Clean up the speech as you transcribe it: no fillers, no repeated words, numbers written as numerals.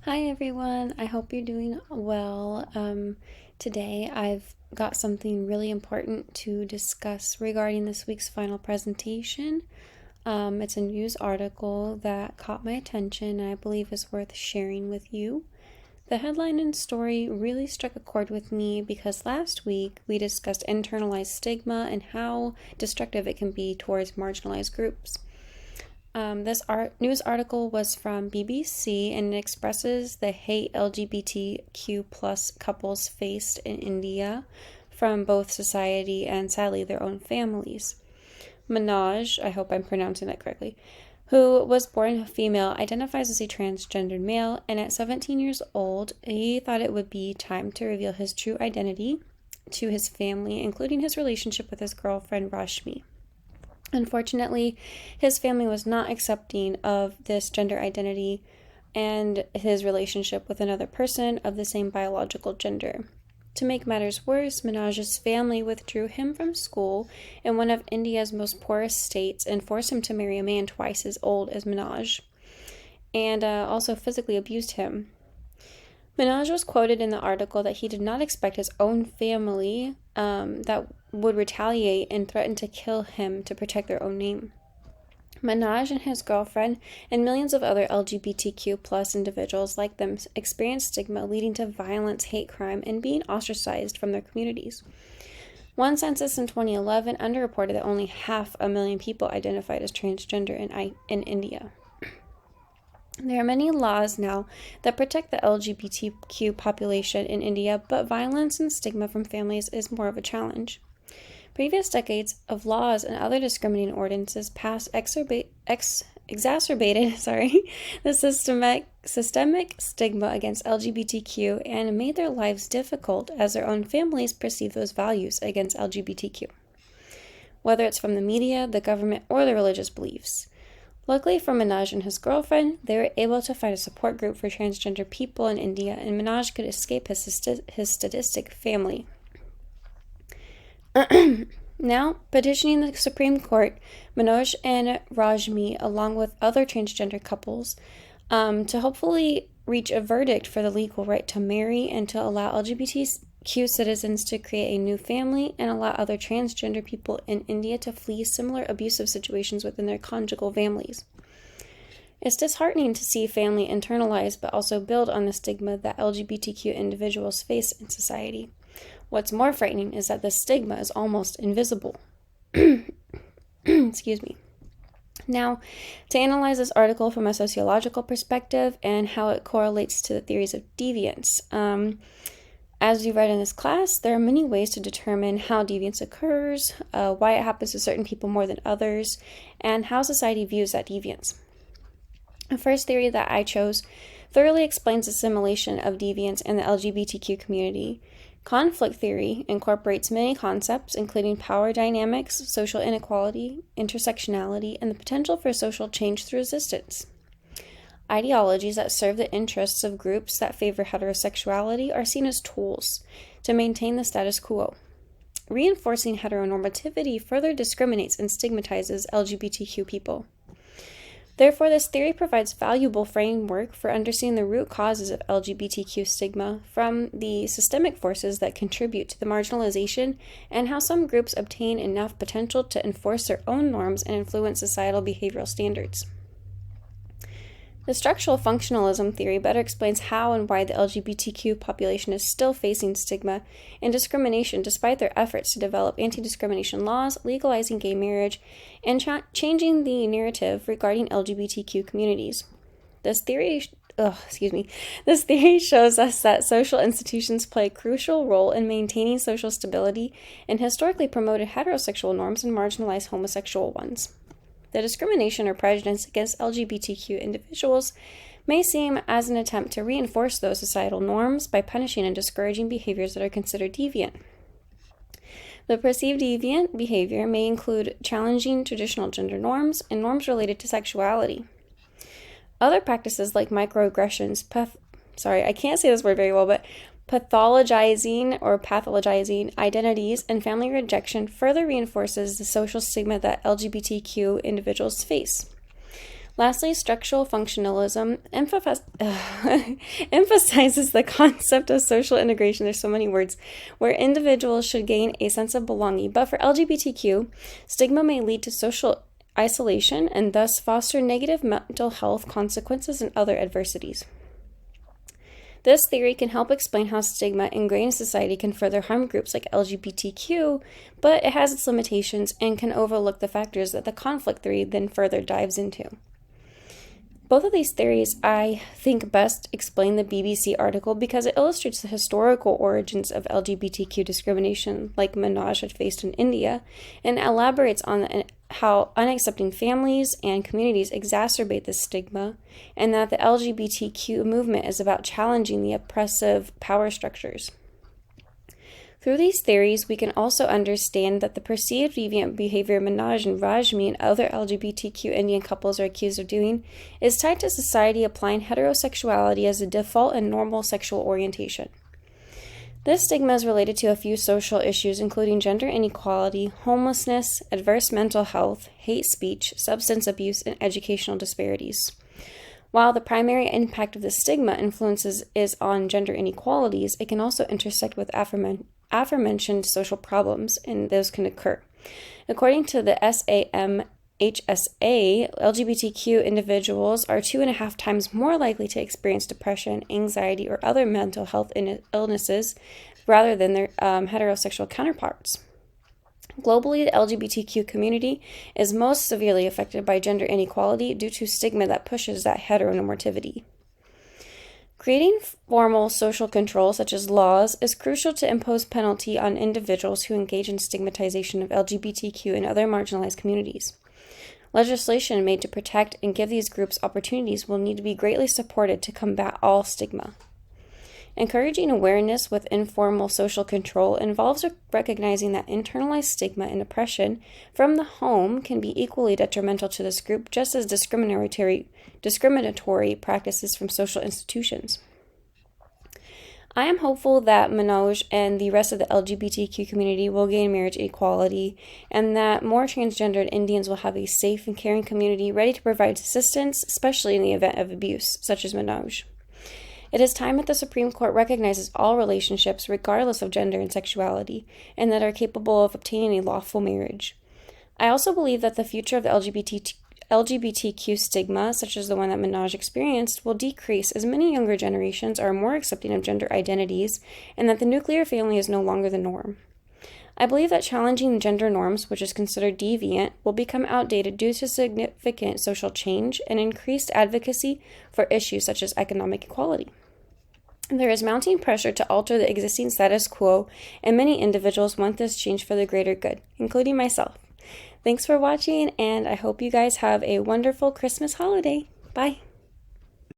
Hi everyone, I hope you're doing well. Today I've got something really important to discuss regarding this week's final presentation. It's a news article that caught my attention and I believe is worth sharing with you. The headline and story really struck a chord with me because last week we discussed internalized stigma and how destructive it can be towards marginalized groups. This news article was from BBC and it expresses the hate LGBTQ plus couples faced in India from both society and sadly their own families. Manoj, I hope I'm pronouncing that correctly, who was born a female, identifies as a transgendered male, and at 17 years old, he thought it would be time to reveal his true identity to his family, including his relationship with his girlfriend Rashmi. Unfortunately, his family was not accepting of this gender identity and his relationship with another person of the same biological gender. To make matters worse, Manoj's family withdrew him from school in one of India's most poorest states and forced him to marry a man twice as old as Manoj, and also physically abused him. Manoj was quoted in the article that he did not expect his own family that would retaliate and threaten to kill him to protect their own name. Manoj and his girlfriend and millions of other LGBTQ plus individuals like them experienced stigma leading to violence, hate crime, and being ostracized from their communities. One census in 2011 underreported that only 500,000 people identified as transgender in India. There are many laws now that protect the LGBTQ population in India, but violence and stigma from families is more of a challenge. Previous decades of laws and other discriminating ordinances passed exacerbated the systemic stigma against LGBTQ and made their lives difficult as their own families perceive those values against LGBTQ, whether it's from the media, the government, or their religious beliefs. Luckily for Manoj and his girlfriend, they were able to find a support group for transgender people in India, and Manoj could escape his sadistic family. Now, petitioning the Supreme Court, Manoj and Rajmi, along with other transgender couples, to hopefully reach a verdict for the legal right to marry and to allow LGBTQ citizens to create a new family and allow other transgender people in India to flee similar abusive situations within their conjugal families. It's disheartening to see family internalize but also build on the stigma that LGBTQ individuals face in society. What's more frightening is that the stigma is almost invisible. Excuse me. Now, to analyze this article from a sociological perspective and how it correlates to the theories of deviance. As you read in this class, there are many ways to determine how deviance occurs, why it happens to certain people more than others, and how society views that deviance. The first theory that I chose thoroughly explains assimilation of deviance in the LGBTQ community. Conflict theory incorporates many concepts, including power dynamics, social inequality, intersectionality, and the potential for social change through resistance. Ideologies that serve the interests of groups that favor heterosexuality are seen as tools to maintain the status quo. Reinforcing heteronormativity further discriminates and stigmatizes LGBTQ people. Therefore, this theory provides valuable framework for understanding the root causes of LGBTQ stigma from the systemic forces that contribute to the marginalization and how some groups obtain enough potential to enforce their own norms and influence societal behavioral standards. The structural functionalism theory better explains how and why the LGBTQ population is still facing stigma and discrimination despite their efforts to develop anti-discrimination laws, legalizing gay marriage, and changing the narrative regarding LGBTQ communities. This theory shows us that social institutions play a crucial role in maintaining social stability and historically promoted heterosexual norms and marginalized homosexual ones. The discrimination or prejudice against LGBTQ individuals may seem as an attempt to reinforce those societal norms by punishing and discouraging behaviors that are considered deviant. The perceived deviant behavior may include challenging traditional gender norms and norms related to sexuality. Other practices like microaggressions, pathologizing identities and family rejection further reinforces the social stigma that LGBTQ individuals face. Lastly, structural functionalism emphasizes the concept of social integration. There's so many words, where individuals should gain a sense of belonging. But for LGBTQ, stigma may lead to social isolation and thus foster negative mental health consequences and other adversities. This theory can help explain how stigma ingrained in society can further harm groups like LGBTQ, but it has its limitations and can overlook the factors that the conflict theory then further dives into. Both of these theories, I think, best explain the BBC article because it illustrates the historical origins of LGBTQ discrimination, like Manoj had faced in India, and elaborates on how unaccepting families and communities exacerbate this stigma, and that the LGBTQ movement is about challenging the oppressive power structures. Through these theories, we can also understand that the perceived deviant behavior Manoj and Rajmi and other LGBTQ Indian couples are accused of doing is tied to society applying heterosexuality as a default and normal sexual orientation. This stigma is related to a few social issues, including gender inequality, homelessness, adverse mental health, hate speech, substance abuse, and educational disparities. While the primary impact of the stigma influences is on gender inequalities, it can also intersect with aforementioned social problems, and those can occur. According to the SAMHSA, LGBTQ individuals are 2.5 times more likely to experience depression, anxiety, or other mental health illnesses rather than their heterosexual counterparts. Globally, the LGBTQ community is most severely affected by gender inequality due to stigma that pushes that heteronormativity. Creating formal social control, such as laws, is crucial to impose penalty on individuals who engage in stigmatization of LGBTQ and other marginalized communities. Legislation made to protect and give these groups opportunities will need to be greatly supported to combat all stigma. Encouraging awareness with informal social control involves recognizing that internalized stigma and oppression from the home can be equally detrimental to this group, just as discriminatory practices from social institutions. I am hopeful that Manoj and the rest of the LGBTQ community will gain marriage equality, and that more transgendered Indians will have a safe and caring community ready to provide assistance, especially in the event of abuse, such as Manoj. It is time that the Supreme Court recognizes all relationships, regardless of gender and sexuality, and that are capable of obtaining a lawful marriage. I also believe that the future of the LGBTQ stigma, such as the one that Manoj experienced, will decrease as many younger generations are more accepting of gender identities, and that the nuclear family is no longer the norm. I believe that challenging gender norms, which is considered deviant, will become outdated due to significant social change and increased advocacy for issues such as economic equality. There is mounting pressure to alter the existing status quo, and many individuals want this change for the greater good, including myself. Thanks for watching, and I hope you guys have a wonderful Christmas holiday. Bye!